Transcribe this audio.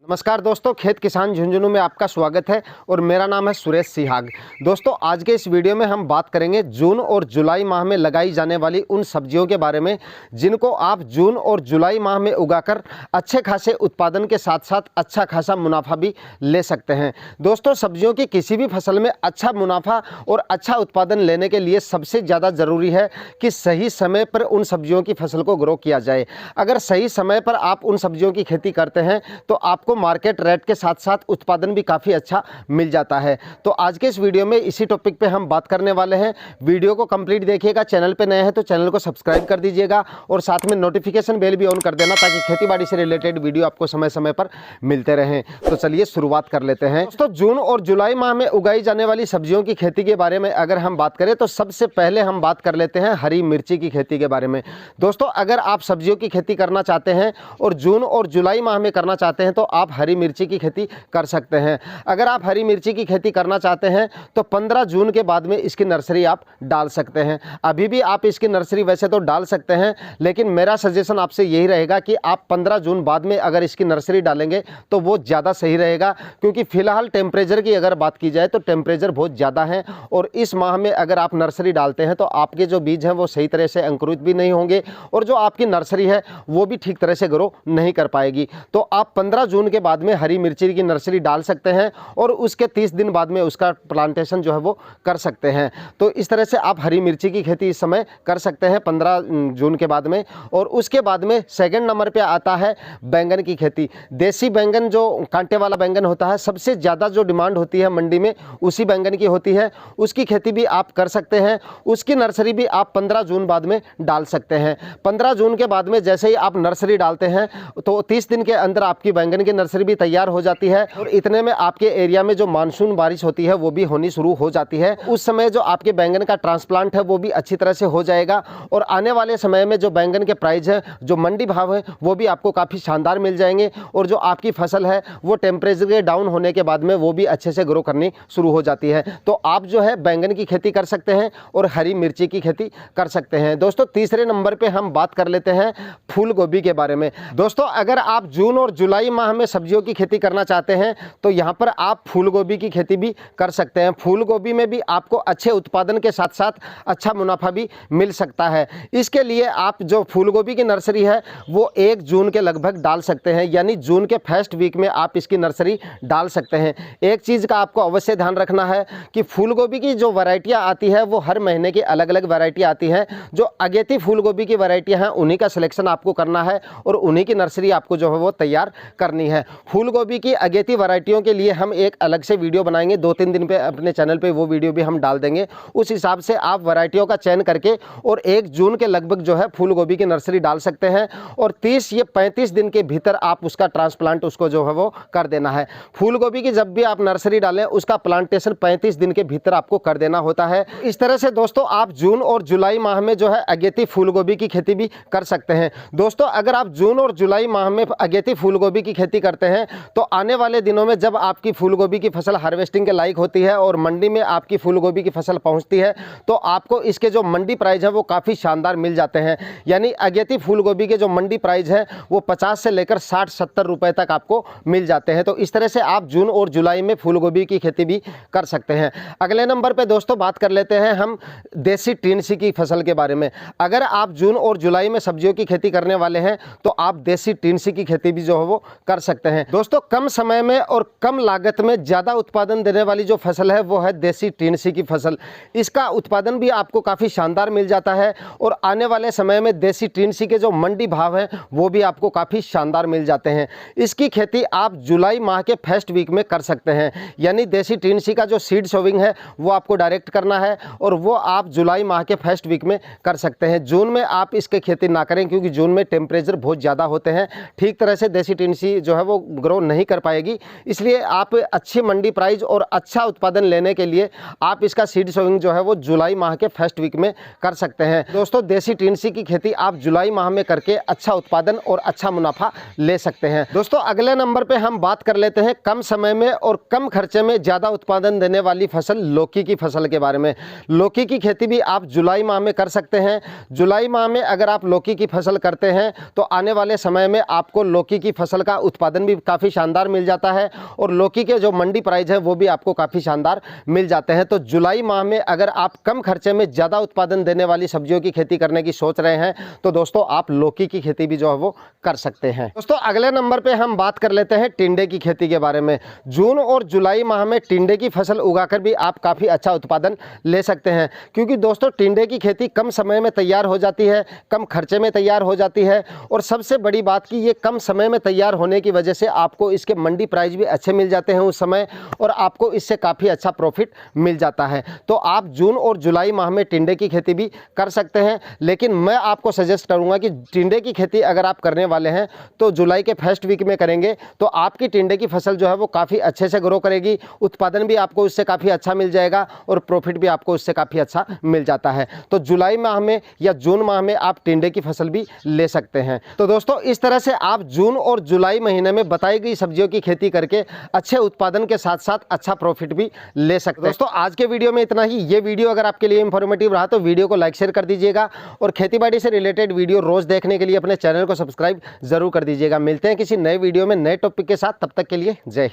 नमस्कार दोस्तों, खेत किसान झुंझुनू में आपका स्वागत है और मेरा नाम है सुरेश सिहाग। दोस्तों, आज के इस वीडियो में हम बात करेंगे जून और जुलाई माह में लगाई जाने वाली उन सब्जियों के बारे में जिनको आप जून और जुलाई माह में उगाकर अच्छे खासे उत्पादन के साथ साथ अच्छा खासा मुनाफा भी ले सकते हैं। दोस्तों, सब्जियों की किसी भी फसल में अच्छा मुनाफा और अच्छा उत्पादन लेने के लिए सबसे ज़्यादा ज़रूरी है कि सही समय पर उन सब्जियों की फसल को ग्रो किया जाए। अगर सही समय पर आप उन सब्जियों की खेती करते हैं तो आपको मार्केट रेट के साथ साथ उत्पादन भी काफ़ी अच्छा मिल जाता है। तो आज के इस वीडियो में इसी टॉपिक पे हम बात करने वाले हैं। वीडियो को कंप्लीट देखिएगा। चैनल पे नए हैं तो चैनल को सब्सक्राइब कर दीजिएगा और साथ में नोटिफिकेशन बेल भी ऑन कर देना ताकि खेतीबाड़ी से रिलेटेड वीडियो आपको समय समय पर मिलते रहें। तो चलिए शुरुआत कर लेते हैं। दोस्तों, जून और जुलाई माह में उगाई जाने वाली सब्जियों की खेती के बारे में अगर हम बात करें तो सबसे पहले हम बात कर लेते हैं हरी मिर्ची की खेती के बारे में। दोस्तों, अगर आप सब्जियों की खेती करना चाहते हैं और जून और जुलाई माह में करना चाहते हैं तो आप हरी मिर्ची की खेती कर सकते हैं। अगर आप हरी मिर्ची की खेती करना चाहते हैं तो 15 जून के बाद में इसकी नर्सरी आप डाल सकते हैं। अभी भी आप इसकी नर्सरी वैसे तो डाल सकते हैं, लेकिन मेरा सजेशन आपसे यही रहेगा कि आप 15 जून बाद में अगर इसकी नर्सरी डालेंगे तो वो ज़्यादा सही रहेगा, क्योंकि फिलहाल टेम्परेचर की अगर बात की जाए तो टेम्परेचर बहुत ज़्यादा है और इस माह में अगर आप नर्सरी डालते हैं तो आपके जो बीज हैं वो सही तरह से अंकुरित भी नहीं होंगे और जो आपकी नर्सरी है वो भी ठीक तरह से ग्रो नहीं कर पाएगी। तो आप 15 जून के बाद में हरी मिर्ची की नर्सरी डाल सकते हैं और उसके 30 दिन बाद में उसका प्लांटेशन जो है वो कर सकते हैं। तो इस तरह से आप हरी मिर्ची की खेती इस समय कर सकते हैं 15 जून के बाद में। और उसके बाद में सेकंड नंबर पे आता है बैंगन की खेती। देसी बैंगन जो कांटे वाला बैंगन होता है, सबसे ज़्यादा जो डिमांड होती है मंडी में उसी बैंगन की होती है। उसकी खेती भी आप कर सकते हैं। उसकी नर्सरी भी आप 15 जून बाद में डाल सकते हैं। 15 जून के बाद में जैसे ही आप नर्सरी डालते हैं तो 30 दिन के अंदर आपकी बैंगन की नर्सरी भी तैयार हो जाती है और इतने में आपके एरिया में जो मानसून बारिश होती है वो भी होनी शुरू हो जाती है। उस समय जो आपके बैंगन का ट्रांसप्लांट है वो भी अच्छी तरह से हो जाएगा और आने वाले समय में जो बैंगन के प्राइस है, जो मंडी भाव है, वो भी आपको काफ़ी शानदार मिल जाएंगे और जो आपकी फसल है वो टेम्परेचर के डाउन होने के बाद में वो भी अच्छे से ग्रो करनी शुरू हो जाती है। तो आप जो है बैंगन की खेती कर सकते हैं और हरी मिर्ची की खेती कर सकते हैं। दोस्तों, तीसरे नंबर पर हम बात कर लेते हैं फूल गोभी के बारे में। दोस्तों, अगर आप जून और जुलाई माह में सब्जियों की खेती करना चाहते हैं तो यहां पर आप फूल गोभी की खेती भी कर सकते हैं। फूल गोभी में भी आपको अच्छे उत्पादन के साथ साथ अच्छा मुनाफा भी मिल सकता है। इसके लिए आप जो फूल गोभी की नर्सरी है वो 1 जून के लगभग डाल सकते हैं, यानी जून के फर्स्ट वीक में आप इसकी नर्सरी डाल सकते हैं। एक चीज़ का आपको अवश्य ध्यान रखना है कि फूल गोभी की जो वैरायटियाँ आती है वो हर महीने की अलग अलग वैरायटी आती है। जो अगेती फूल गोभी की वैरायटियाँ हैं उन्हीं का सिलेक्शन आपको करना है और उन्हीं की नर्सरी आपको जो है वो तैयार करनी है। फूल गोभी की अगेती वैरायटियों के लिए हम एक अलग से वीडियो बनाएंगे, 2-3 दिन पे अपने चैनल पे वो वीडियो भी हम डाल देंगे। उस हिसाब से आप वैरायटियों का चयन करके और 1 जून के लगभग जो है फूल गोभी की नर्सरी डाल सकते हैं और 30 या 35 दिन के भीतर आप उसका ट्रांसप्लांट उसको जो है वो कर देना है। फूल गोभी की जब भी आप नर्सरी डालें उसका प्लांटेशन 35 दिन के भीतर आपको कर देना होता है। इस तरह से दोस्तों आप जून और जुलाई माह में जो है अगेती फूल गोभी की खेती भी कर सकते हैं। दोस्तों, अगर आप जून और जुलाई माह में अगेती फूल गोभी की खेती करते हैं तो आने वाले दिनों में जब आपकी फूल गोभी की फसल हार्वेस्टिंग के लायक होती है और मंडी में आपकी फूल गोभी की फसल पहुंचती है तो आपको इसके जो मंडी प्राइस है वो काफ़ी शानदार मिल जाते हैं। यानी अगेती फूल गोभी के जो मंडी प्राइस है वो 50 से लेकर 60-70 रुपए तक आपको मिल जाते हैं। तो इस तरह से आप जून और जुलाई में फूल गोभी की खेती भी कर सकते हैं। अगले नंबर पर दोस्तों बात कर लेते हैं हम देसी टिंसी की फसल के बारे में। अगर आप जून और जुलाई में सब्जियों की खेती करने वाले हैं तो आप देसी टिंसी की खेती भी जो है वो कर सकते हैं। दोस्तों, कम समय में और कम लागत में ज़्यादा उत्पादन देने वाली जो फसल है वो है देसी टिंसी की फसल। इसका उत्पादन भी आपको काफ़ी शानदार मिल जाता है और आने वाले समय में देसी टिंसी के जो मंडी भाव हैं वो भी आपको काफ़ी शानदार मिल जाते हैं। इसकी खेती आप जुलाई माह के फर्स्ट वीक में कर सकते हैं। यानी देसी टिंसी का जो सीड सोविंग है वो आपको डायरेक्ट करना है और वो आप जुलाई माह के फर्स्ट वीक में कर सकते हैं। जून में आप इसकी खेती ना करें क्योंकि जून में टेम्परेचर बहुत ज़्यादा होते हैं, ठीक तरह से देसी टिंसी जो है वो ग्रो नहीं कर पाएगी। इसलिए आप अच्छी मंडी प्राइस और अच्छा उत्पादन लेने के लिए आप इसका सीड सोइंग जो है वो जुलाई माह के फर्स्ट वीक में कर सकते हैं। दोस्तों, देसी टिंसी की खेती आप जुलाई माह में करके अच्छा उत्पादन और अच्छा मुनाफा ले सकते हैं। दोस्तों, अगले नंबर पे हम बात कर लेते हैं कम समय में और कम खर्चे में ज़्यादा उत्पादन देने वाली फसल लौकी की फसल के बारे में। लौकी की खेती भी आप जुलाई माह में कर सकते हैं। जुलाई माह में अगर आप लौकी की फसल करते हैं तो आने वाले समय में आपको लौकी की फसल का उत्पादन उत्पादन भी काफ़ी शानदार मिल जाता है और लौकी के जो मंडी प्राइस है वो भी आपको काफ़ी शानदार मिल जाते हैं। तो जुलाई माह में अगर आप कम खर्चे में ज़्यादा उत्पादन देने वाली सब्जियों की खेती करने की सोच रहे हैं तो दोस्तों आप लौकी की खेती भी जो है वो कर सकते हैं। दोस्तों अगले नंबर पे हम बात कर लेते हैं टिंडे की खेती के बारे में। जून और जुलाई माह में टिंडे की फसल उगाकर भी आप काफ़ी अच्छा उत्पादन ले सकते हैं, क्योंकि दोस्तों टिंडे की खेती कम समय में तैयार हो जाती है, कम खर्चे में तैयार हो जाती है और सबसे बड़ी बात कि ये कम समय में तैयार होने की वजह से आपको इसके मंडी प्राइस भी अच्छे मिल जाते हैं उस समय और आपको इससे काफ़ी अच्छा प्रॉफिट मिल जाता है। तो आप जून और जुलाई माह में टिंडे की खेती भी कर सकते हैं, लेकिन मैं आपको सजेस्ट करूंगा कि टिंडे की खेती अगर आप करने वाले हैं तो जुलाई के फर्स्ट वीक में करेंगे तो आपकी टिंडे की फसल जो है वो काफ़ी अच्छे से ग्रो करेगी, उत्पादन भी आपको इससे काफ़ी अच्छा मिल जाएगा और प्रॉफिट भी आपको इससे काफ़ी अच्छा मिल जाता है। तो जुलाई माह में या जून माह में आप टिंडे की फसल भी ले सकते हैं। तो दोस्तों इस तरह से आप जून और जुलाई महीने में बताई गई सब्जियों की खेती करके अच्छे उत्पादन के साथ साथ अच्छा प्रॉफिट भी ले सकते हैं। दोस्तों आज के वीडियो में इतना ही। ये वीडियो अगर आपके लिए इंफॉर्मेटिव रहा तो वीडियो को लाइक शेयर कर दीजिएगा और खेतीबाड़ी से रिलेटेड वीडियो रोज देखने के लिए अपने चैनल को सब्सक्राइब जरूर कर दीजिएगा। मिलते हैं किसी नए वीडियो में नए टॉपिक के साथ, तब तक के लिए जय हिंद।